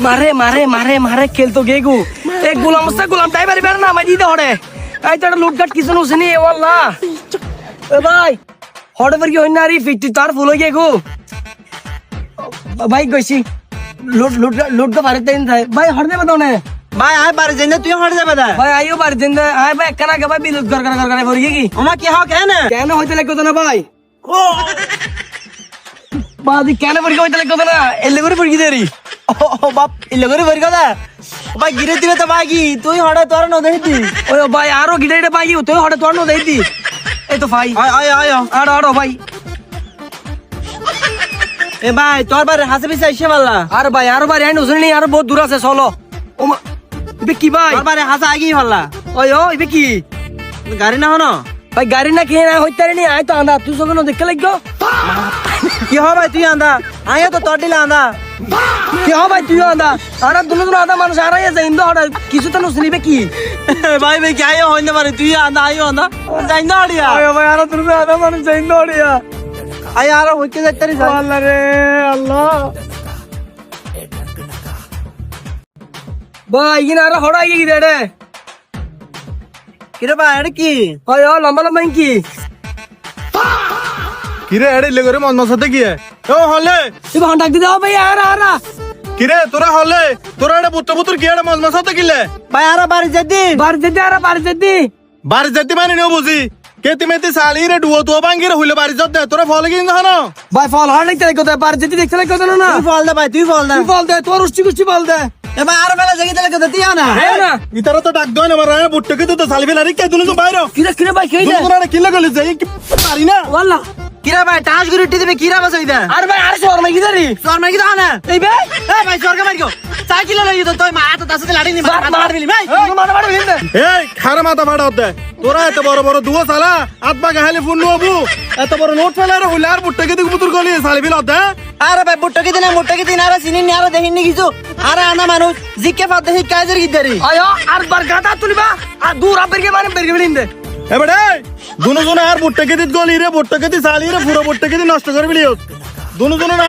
মারে মারে মারে মারে খেলতো গেগু এই গোলাম আছে গোলাম ড্রাইভার বের না মাই দিতে হড়ে এই তো লুটঘাট কিছু নছিনি ওয়াল্লাহ এ ভাই হড়ে বের কি হইনা রে ফিটি তার ফুল হই গেগু ভাই কইছি লুট লুট লুট তো বাড়িতে দেন ভাই হড় দে বদনে ভাই আয় বাড়ি যাই না তুই হড় যাবে দা ভাই আইও বাড়ি দেন আয় ভাই একখানা কে ভাই বিলুট কর কর করে ভরি কি ওমা কি হক কেন কেন হইতে লাগতো না ভাই বাদি কেন ভরি হইতে লাগতো না এলে করে ভরি দেরি ও বাপ ইলে করে বের কথা ভাই গিরে দিবে তো বাগি তুই হড়ে তোর ন দেইতি ওই ভাই আরো গিটারে ভাই তুই হড়ে তোর নো দেইতি এই তো ভাই আয় আয় আয় আড়ো আড়ো ভাই এ ভাই তোর বাড়ি হাসে পিছে আইসে পারলা আর ভাই আইন ওখানে আর বহুত দূর আছে চলো ও মা ইবে কি ভাই তোর বাড়ি হাসা আগেই পারলা ওই ও ইবে কি গাড়ি না হনো ভাই গাড়ি না খেয়ে না হইতে নি আয় তো আন্দা তুই সঙ্গে দেখতে লাগতো কি হবে ভাই তুই আন্দা আয় তো তোর দিলা আন্দা কি হবে ভাই তুই আন্দা আর দুনো আন্দা মানুষ আর আইয়া যাই ইন্দো হড়া কিছু তো নসনিবে কি ভাই ভাই কি আয় হইতে পারে তুই আন্দা আয় আন্দা যাই না আড়িয়া ওই ভাই আর দুনো আন্দা মানুষ যাই ইন্দো হড়িয়া আয় আর হইতে যাইতারি আল্লাহ রে আল্লাহ ভাই ইগিনা আর হড়া গি দেড়ে কিরে ভাই এটা কি ওই ও লম্বা লম্বা কি কিরে এড়ে লেগরে মন মসাতে গিয়ে ও হলে ইবে হন ডাক দি দাও ভাই আর আর কিরে তোরা হলে তোরা এড়ে বুত্ত বুত্তর কি এড়ে মন মসাতে গিলে ভাই আর বাড়ি যাইতি বার দিতে আর বার দিতে বাড়ি যেতে মানে নেও বুঝি কে তুমি তে সালি রে ডুও তো বাঙ্গি রে হইলে বাড়ি যতে তোরা ফল কি না ভাই ফল হার লাগতে লাগতো বার দিতে দেখতে লাগতো না তুই ফল দে ভাই তুই ফল দে তুই ফল দে তোর উষ্টি কুষ্টি ফল দে এ ভাই আর বেলা জাগি দিলে তুই না হ্যাঁ না ইতারা তো ডাক দয় না মারা বুট্টে কে তো সালি বেলা রে কে দুনো তো বাইরে কিরে ভাই কই দে তোরা কি লাগলে যাই কি পারি না ওয়াল্লাহ কিরা ভাই টাস গুরি উঠে দিবে কিরা বাসাই দে আর ভাই আর শর্মা কি দারি তোর মাই কি দাও না এই বে এ ভাই সরকার মারিও সাইকেল লই তো তুই মা তো দাসতে লাড়ি নি মার দিলি ভাই মাথা মারি ভিন্দে এই খারে মাথা ফাড়া হতে তোরা এত বড় বড় দুয়া সালা আত্মা গাহালি ফোন নবু এত বড় নোট ফেলা রে হইলে আর বুট্টে কে বুতুর গলি সালি বেলা হতে আরে ভাই বুট্টকি দিন মুট্টকি দিন আর চিনি নি আর দেখিন নি কিছু আরে আনা মানুষ জিকে ফাদ দেখি কাজের গিদারি আয়ো আর বার গাটা তুলিবা আর দূর আবেরকে মানে বেরগে ভিন্দে এবারে দুনো জনে আর বুট্টে কে দিত গলি রে বুট্টে কে দি সালি রে পুরো বুট্টে কে দি নষ্ট করে বিলিও দুনো জনে